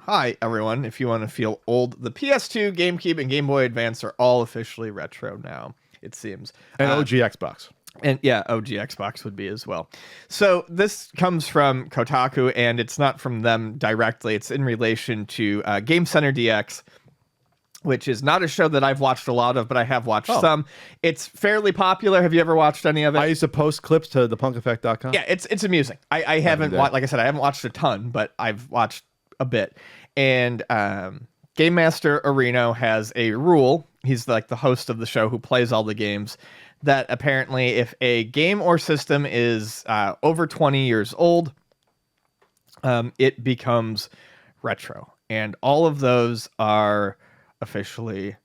Hi, everyone. If you want to feel old, the PS2, GameCube, and Game Boy Advance are all officially retro now, it seems. And OG Xbox. And yeah, OG Xbox would be as well. So this comes from Kotaku, and it's not from them directly. It's in relation to Game Center DX, which is not a show that I've watched a lot of, but I have watched some. It's fairly popular. Have you ever watched any of it? I used to post clips to thepunkeffect.com. Yeah, it's amusing. I haven't watched, like I said, I haven't watched a ton, but I've watched a bit. And Game Master Areno has a rule. He's like the host of the show who plays all the games, that apparently if a game or system is over 20 years old, it becomes retro. And all of those are officially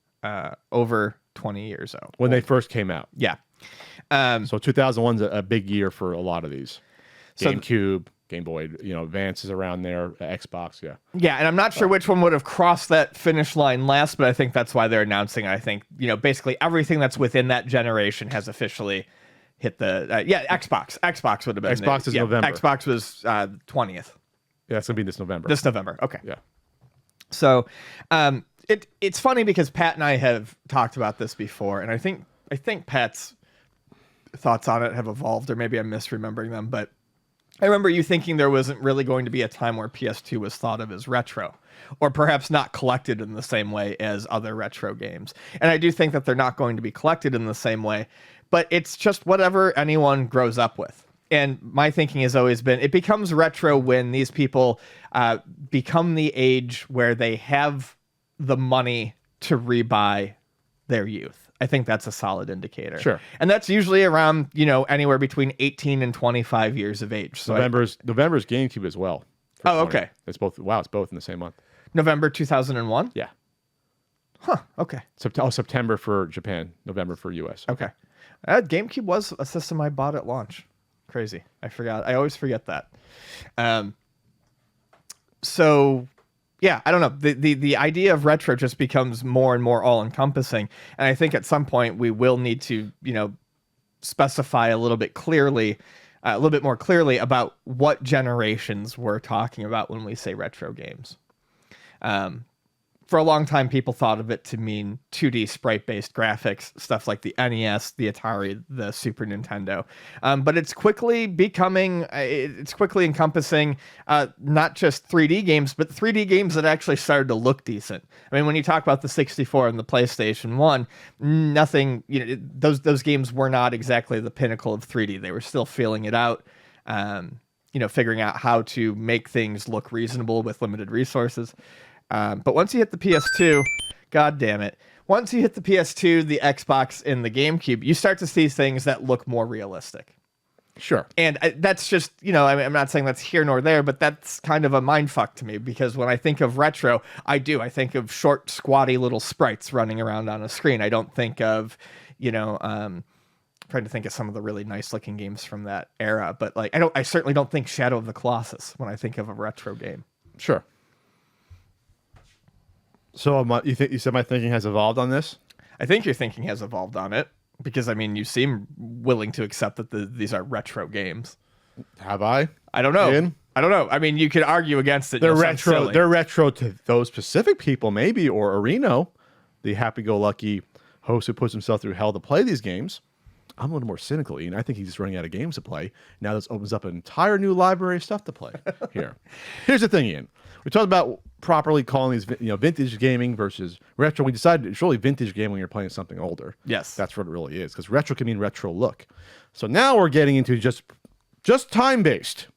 over 20 years old. When they first came out. Yeah. So 2001's a big year for a lot of these. GameCube, Game Boy, Advance is around there, Xbox, yeah. Yeah, and I'm not sure which one would have crossed that finish line last, but I think that's why they're announcing, I think, basically everything that's within that generation has officially hit the, Xbox. Xbox would have been. Xbox is November. Xbox was 20th. Yeah, it's going to be this November. This November, okay. Yeah. So, it's funny because Pat and I have talked about this before, and I think Pat's thoughts on it have evolved, or maybe I'm misremembering them, but I remember you thinking there wasn't really going to be a time where PS2 was thought of as retro, or perhaps not collected in the same way as other retro games. And I do think that they're not going to be collected in the same way, but it's just whatever anyone grows up with. And my thinking has always been, it becomes retro when these people become the age where they have the money to rebuy their youth. I think that's a solid indicator. Sure. And that's usually around, anywhere between 18 and 25 years of age. So November's GameCube as well. Oh, okay. It's both. Wow, it's both in the same month. November 2001? Yeah. Huh, okay. September for Japan, November for US. Okay. GameCube was a system I bought at launch. Crazy. I forgot. I always forget that. So... yeah, I don't know. The idea of retro just becomes more and more all-encompassing. And I think at some point we will need to, specify a little bit more clearly about what generations we're talking about when we say retro games. For a long time, people thought of it to mean 2D sprite-based graphics, stuff like the NES, the Atari, the Super Nintendo. But it's quickly encompassing not just 3D games, but 3D games that actually started to look decent. I mean, when you talk about the 64 and the PlayStation 1, nothing, those games were not exactly the pinnacle of 3D. They were still feeling it out, figuring out how to make things look reasonable with limited resources. But once you hit the PS2, god damn it, once you hit the PS2, the Xbox, and the GameCube, you start to see things that look more realistic. Sure. And that's just, I'm not saying that's here nor there, but that's kind of a mindfuck to me, because when I think of retro, I think of short, squatty little sprites running around on a screen. I don't think of, trying to think of some of the really nice looking games from that era, but I certainly don't think Shadow of the Colossus when I think of a retro game. Sure. So you said my thinking has evolved on this? I think your thinking has evolved on it, because you seem willing to accept that these are retro games. Have I? I don't know. Ian? I don't know. I mean, you could argue against it. They're retro. They're retro to those specific people, maybe, or Areno, the happy-go-lucky host who puts himself through hell to play these games. I'm a little more cynical, Ian. I think he's just running out of games to play. Now this opens up an entire new library of stuff to play here. Here's the thing, Ian. We talked about properly calling these, vintage gaming versus retro. We decided it's really vintage gaming when you're playing something older. Yes. That's what it really is, because retro can mean retro look. So now we're getting into just time-based.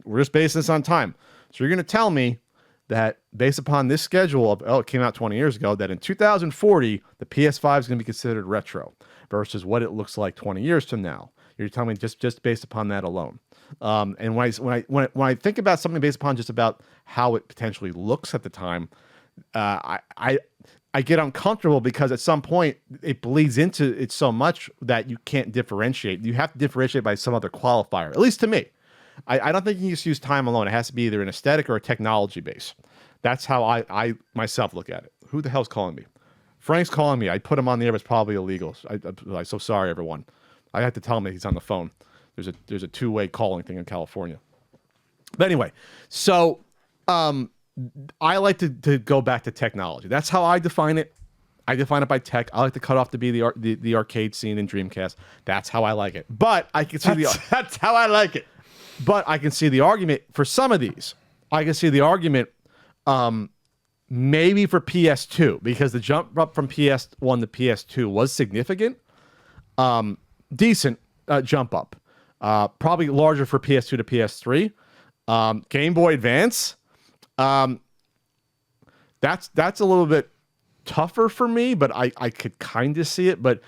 We're just basing this on time. So you're going to tell me that based upon this schedule of, it came out 20 years ago, that in 2040, the PS5 is going to be considered retro versus what it looks like 20 years from now. You're telling me just based upon that alone. And when I think about something based upon just about how it potentially looks at the time, I get uncomfortable, because at some point it bleeds into it so much that you can't differentiate. You have to differentiate by some other qualifier, at least to me. I don't think you can just use time alone. It has to be either an aesthetic or a technology base. That's how I myself look at it. Who the hell's calling me? Frank's calling me. I put him on the air, but it's probably illegal. I'm so sorry, everyone. I have to tell him that he's on the phone. There's a two-way calling thing in California. But anyway, so I like to go back to technology. That's how I define it. I define it by tech. I like the cutoff to be the arcade scene in Dreamcast. That's how I like it. But I can see that's how I like it. But I can see the argument for some of these. I can see the argument maybe for PS2 because the jump up from PS1 to PS2 was significant. Decent jump up. Probably larger for PS2 to PS3. Game Boy Advance. That's a little bit tougher for me, but I could kind of see it. But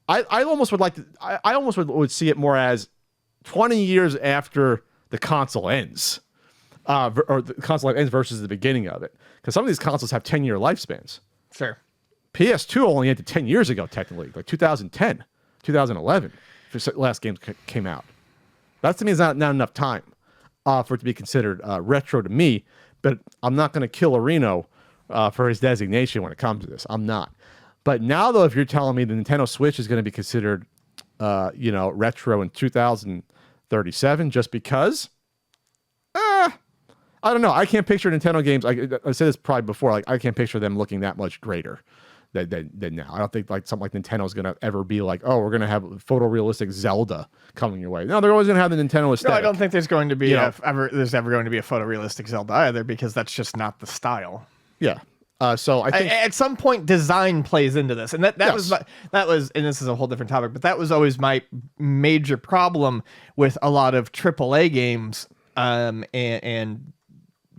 I almost would like to. I almost would see it more as 20 years after the console ends, or the console ends versus the beginning of it. Because some of these consoles have 10-year lifespans. Sure. PS2 only ended 10 years ago, technically, like 2010, 2011. Last game came out. That to me is not enough time for it to be considered retro to me. But I'm not going to kill Reno for his designation when it comes to this. I'm not. But now, though, if you're telling me the Nintendo Switch is going to be considered, retro in 2037, just because, I don't know. I can't picture Nintendo games. I said this probably before. Like I can't picture them looking that much greater than now. I don't think like something like Nintendo is going to ever be like, oh, we're going to have photorealistic Zelda coming your way. No, they're always going to have the Nintendo aesthetic. No, I don't think there's going to be there's ever going to be a photorealistic Zelda either, because that's just not the style. Yeah. So I think at some point design plays into this, and that Yes. was, and this is a whole different topic, but that was always my major problem with a lot of AAA games, and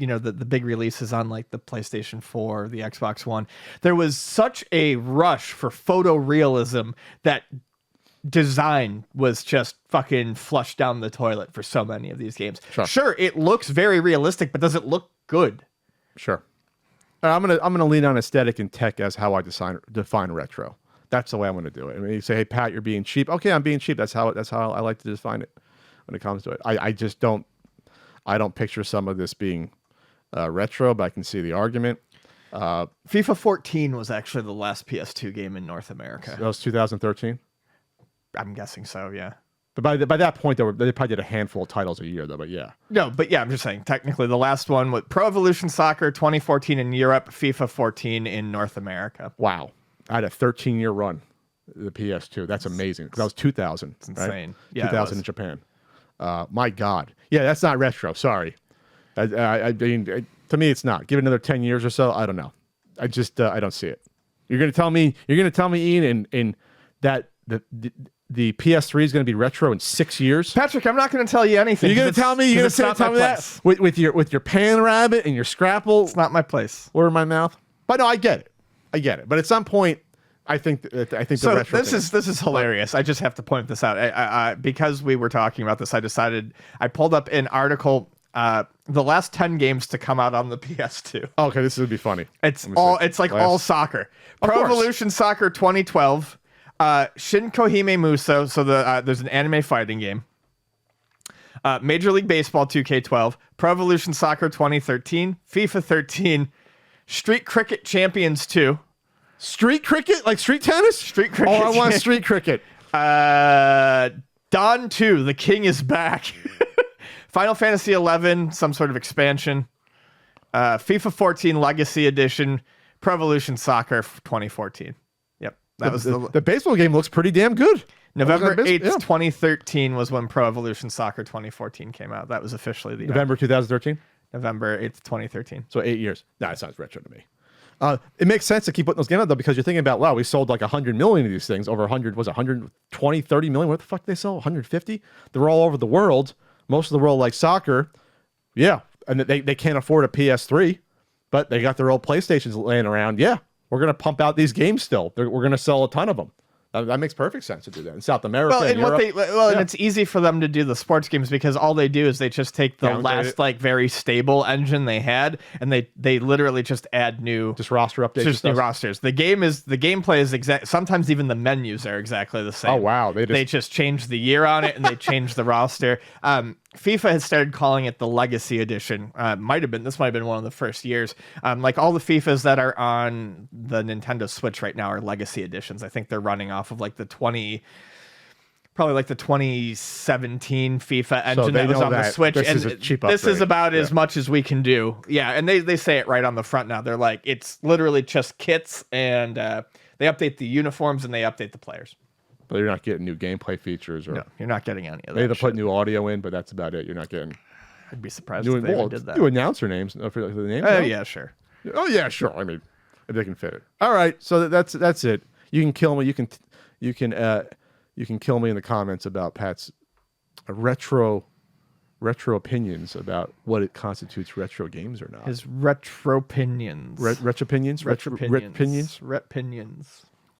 the big releases on like the PlayStation 4, the Xbox One. There was such a rush for photorealism that design was just fucking flushed down the toilet for so many of these games. Sure, it looks very realistic, but does it look good? Sure. I'm gonna lean on aesthetic and tech as how I define retro. That's the way I'm gonna do it. I mean, you say, "Hey, Pat, you're being cheap." Okay, I'm being cheap. That's how I like to define it when it comes to it. I just don't picture some of this being retro, but I can see the argument. FIFA 14 was actually the last PS2 game in North America. That was 2013. I'm guessing so, yeah. But by that point, they probably did a handful of titles a year, though. But yeah. No, but yeah, I'm just saying, technically, the last one was Pro Evolution Soccer 2014 in Europe, FIFA 14 in North America. Wow. I had a 13-year run, the PS2. That's amazing. Because that was 2000. It's insane. Right? Yeah, 2000 in Japan. My God. Yeah, that's not retro. Sorry. I mean, to me, it's not. Give it another 10 years or so. I don't know. I just I don't see it. You're gonna tell me, Ian, in that the PS3 is going to be retro in 6 years. Patrick, I'm not going to tell you anything. You're going to tell me. You're going to tell me that with your Pan Rabbit and your Scrapple. It's not my place. Word in my mouth. But no, I get it. But at some point, I think the retro. This is hilarious. I just have to point this out. I because we were talking about this, I pulled up an article. The last 10 games to come out on the PS2. Okay, this would be funny. It's all soccer. Pro Evolution Soccer 2012. Shin Kohime Muso, so there's an anime fighting game. Major League Baseball 2K12, Pro Evolution Soccer 2013, FIFA 13, Street Cricket Champions 2. Street cricket? Like street tennis? Street cricket. Oh, I want street cricket. Dawn 2, The King is Back. Final Fantasy 11, some sort of expansion. FIFA 14 Legacy Edition, Pro Evolution Soccer 2014. That was the baseball game looks pretty damn good. November 8th, 2013 was when Pro Evolution Soccer 2014 came out. That was officially the November 2013? November 8th, 2013. So 8 years. Nah, it sounds retro to me. It makes sense to keep putting those games out, though, because you're thinking about, wow, we sold like 100 million of these things. Over 100, was it 120, 30 million? What the fuck did they sell? 150? They're all over the world. Most of the world likes soccer. Yeah. And they can't afford a PS3, but they got their old PlayStations laying around. Yeah. We're going to pump out these games still. We're going to sell a ton of them. That makes perfect sense to do that in South America. Well, and Europe. And it's easy for them to do the sports games because all they do is they just take the last like very stable engine they had, and they literally just add new roster updates. Just new rosters. The gameplay is exact. Sometimes even the menus are exactly the same. Oh wow! They just change the year on it and they change the roster. FIFA has started calling it the Legacy Edition. This might have been one of the first years. Like all the FIFAs that are on the Nintendo Switch right now are Legacy Editions. I think they're running off of like the probably like the 2017 FIFA engine they that was know on the that Switch, this and is a cheap this is upgrade. about as Yeah. much as we can do. Yeah, and they say it right on the front now. They're like, it's literally just kits, and they update the uniforms and they update the players. But you're not getting new gameplay features, or No, you're not getting any of that. they put shit. new audio in, but that's about it. You're not getting I'd be surprised new, if they even did that. new announcer names. For the names. Oh no? yeah, sure. Oh yeah, sure. I mean, if they can fit it. All right, so that's it. You can kill me. You can kill me in the comments about Pat's retro opinions about what it constitutes retro games or not. His retro opinions. Retro opinions. Retro opinions.